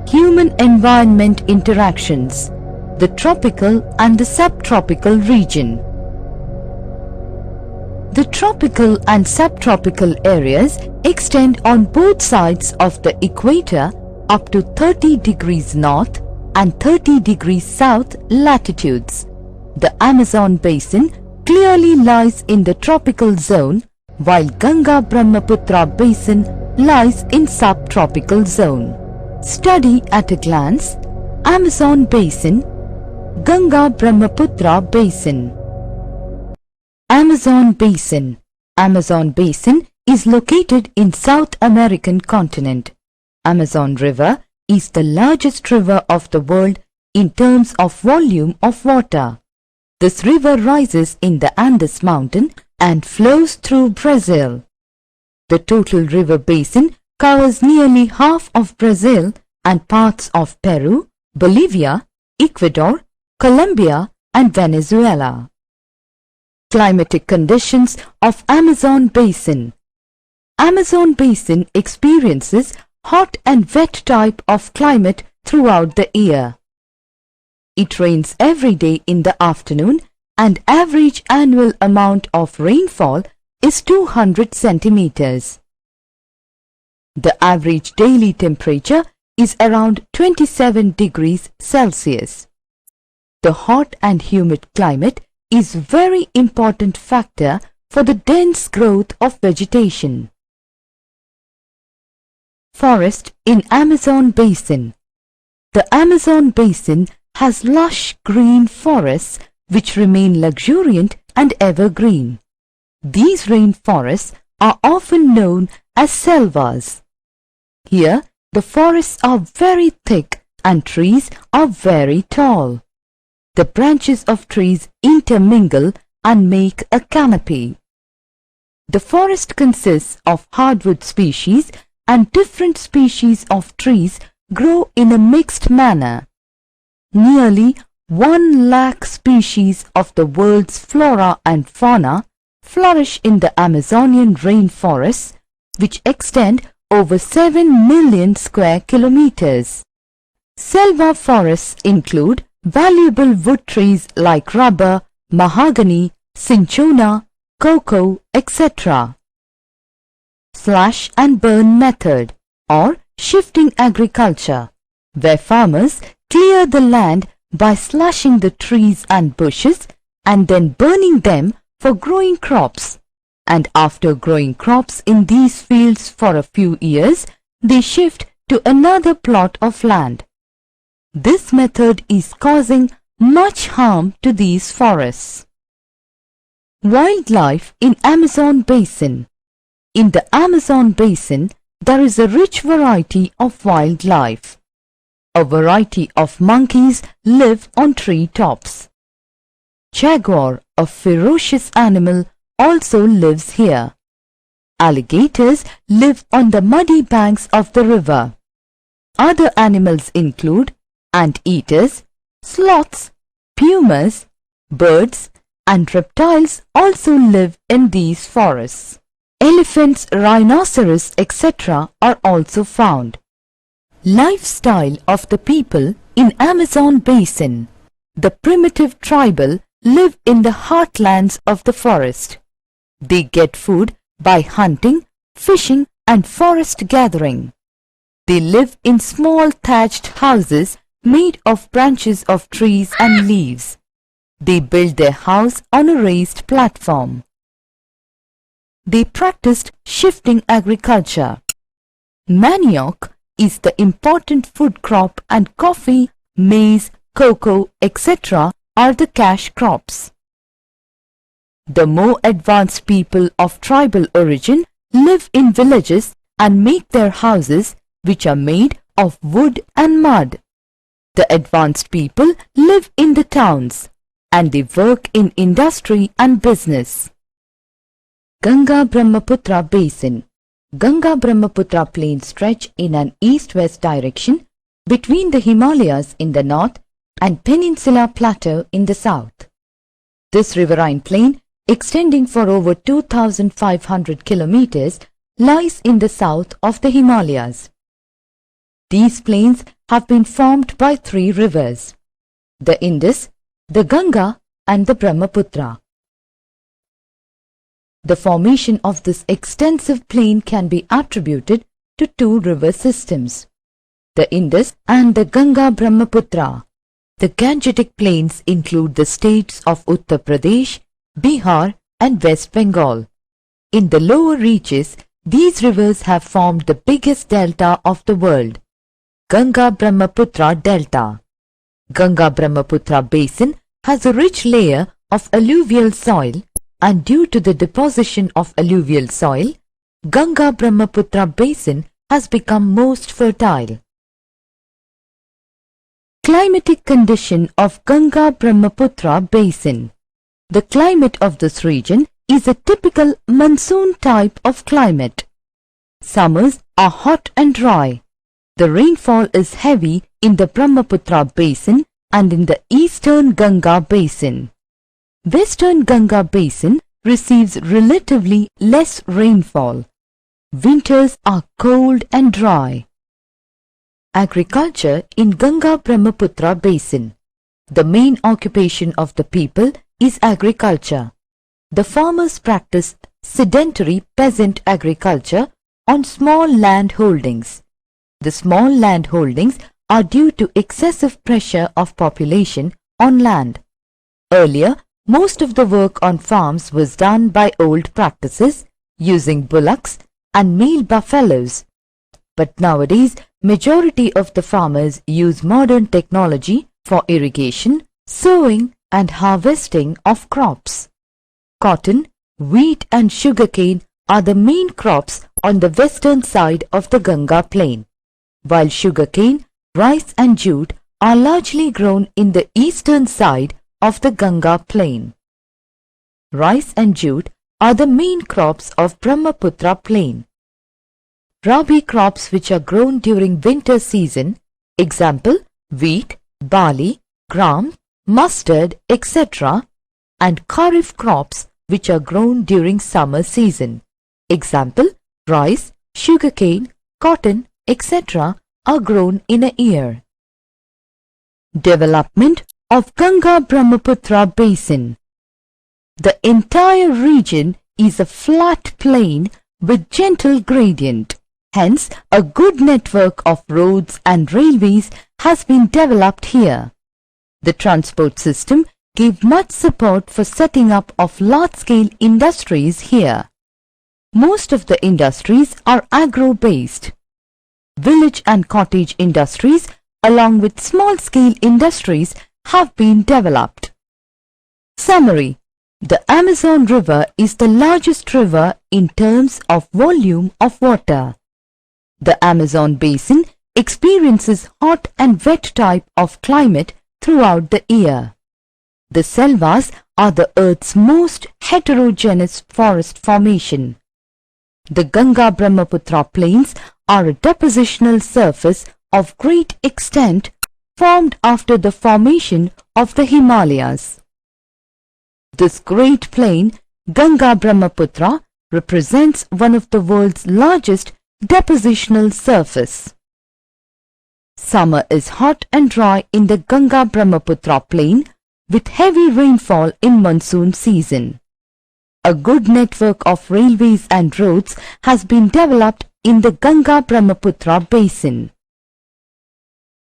Human-environment interactions, the tropical and the subtropical region. The tropical and subtropical areas extend on both sides of the equator up to 30 degrees north and 30 degrees south latitudes. The Amazon basin clearly lies in the tropical zone, while Ganga-Brahmaputra basin lies in subtropical zone. Study at a glance: Amazon basin, Ganga-Brahmaputra basin. Amazon basin. Amazon basin is located in South American continent. Amazon River is the largest river of the world in terms of volume of water. This river rises in the Andes mountain and flows through Brazil. The total river basin covers nearly half of Brazil and parts of Peru, Bolivia, Ecuador, Colombia and Venezuela. Climatic conditions of Amazon basin. Amazon basin experiences hot and wet type of climate throughout the year. It rains every day in the afternoon and average annual amount of rainfall is 200 centimeters. The average daily temperature is around 27 degrees Celsius. The hot and humid climate is very important factor for the dense growth of vegetation. Forest in Amazon basin. The Amazon basin has lush green forests which remain luxuriant and evergreen. These rainforests are often known as selvas. Here, the forests are very thick and trees are very tall. The branches of trees intermingle and make a canopy. The forest consists of hardwood species and different species of trees grow in a mixed manner. Nearly 1 lakh species of the world's flora and fauna flourish in the Amazonian rainforests, which extend over 7 million square kilometers. Selva forests include valuable wood trees like rubber, mahogany, cinchona, cocoa, etc. Slash and burn method or shifting agriculture, where farmers clear the land by slashing the trees and bushes and then burning them for growing crops. And after growing crops in these fields for a few years, they shift to another plot of land. This method is causing much harm to these forests. Wildlife in Amazon basin. In the Amazon basin, there is a rich variety of wildlife. A variety of monkeys live on tree tops. Jaguar, a ferocious animal, also lives here. Alligators live on the muddy banks of the river. Other animals include anteaters, sloths, pumas, birds, and reptiles also live in these forests. Elephants, rhinoceros, etc. are also found. Lifestyle of the people in Amazon basin. The primitive tribal live in the heartlands of the forest. They get food by hunting, fishing and forest gathering. They live in small thatched houses made of branches of trees and leaves. They build their house on a raised platform. They practiced shifting agriculture. Manioc is the important food crop and coffee, maize, cocoa, etc. are the cash crops. The more advanced people of tribal origin live in villages and make their houses, which are made of wood and mud. The advanced people live in the towns and they work in industry and business. Ganga-Brahmaputra basin. Ganga-Brahmaputra plains stretch in an east-west direction between the Himalayas in the north and Peninsula Plateau in the south. This riverine plain, extending for over 2,500 kilometers, lies in the south of the Himalayas. These plains have been formed by three rivers: the Indus, the Ganga and the Brahmaputra. The formation of this extensive plain can be attributed to two river systems, the Indus and the Ganga-Brahmaputra. The Gangetic Plains include the states of Uttar Pradesh, Bihar and West Bengal. In the lower reaches, these rivers have formed the biggest delta of the world, Ganga-Brahmaputra Delta. Ganga-Brahmaputra Basin has a rich layer of alluvial soil, and due to the deposition of alluvial soil, Ganga-Brahmaputra Basin has become most fertile. Climatic condition of Ganga-Brahmaputra Basin. The climate of this region is a typical monsoon type of climate. Summers are hot and dry. The rainfall is heavy in the Brahmaputra Basin and in the eastern Ganga Basin. Western Ganga Basin receives relatively less rainfall. Winters are cold and dry. Agriculture in Ganga-Brahmaputra Basin. The main occupation of the people is agriculture. The farmers practice sedentary peasant agriculture on small land holdings. The small land holdings are due to excessive pressure of population on land. Earlier, most of the work on farms was done by old practices using bullocks and male buffaloes. But nowadays, majority of the farmers use modern technology for irrigation, sowing and harvesting of crops. Cotton, wheat and sugarcane are the main crops on the western side of the Ganga plain, while sugarcane, rice and jute are largely grown in the eastern side of the Ganga plain. Rice and jute are the main crops of Brahmaputra plain. Rabi crops which are grown during winter season, example wheat, barley, gram, mustard, etc., and Kharif crops which are grown during summer season, example rice, sugarcane, cotton, etc., are grown in a year. Development of Ganga-Brahmaputra Basin. The entire region is a flat plain with gentle gradient. Hence, a good network of roads and railways has been developed here. The transport system gave much support for setting up of large-scale industries here. Most of the industries are agro-based. Village and cottage industries along with small-scale industries have been developed. Summary. The Amazon River is the largest river in terms of volume of water. The Amazon Basin experiences hot and wet type of climate throughout the year. The selvas are the Earth's most heterogeneous forest formation. The Ganga-Brahmaputra plains are a depositional surface of great extent formed after the formation of the Himalayas. This great plain, Ganga-Brahmaputra, represents one of the world's largest depositional surface. Summer is hot and dry in the Ganga-Brahmaputra plain with heavy rainfall in monsoon season. A good network of railways and roads has been developed in the Ganga-Brahmaputra basin.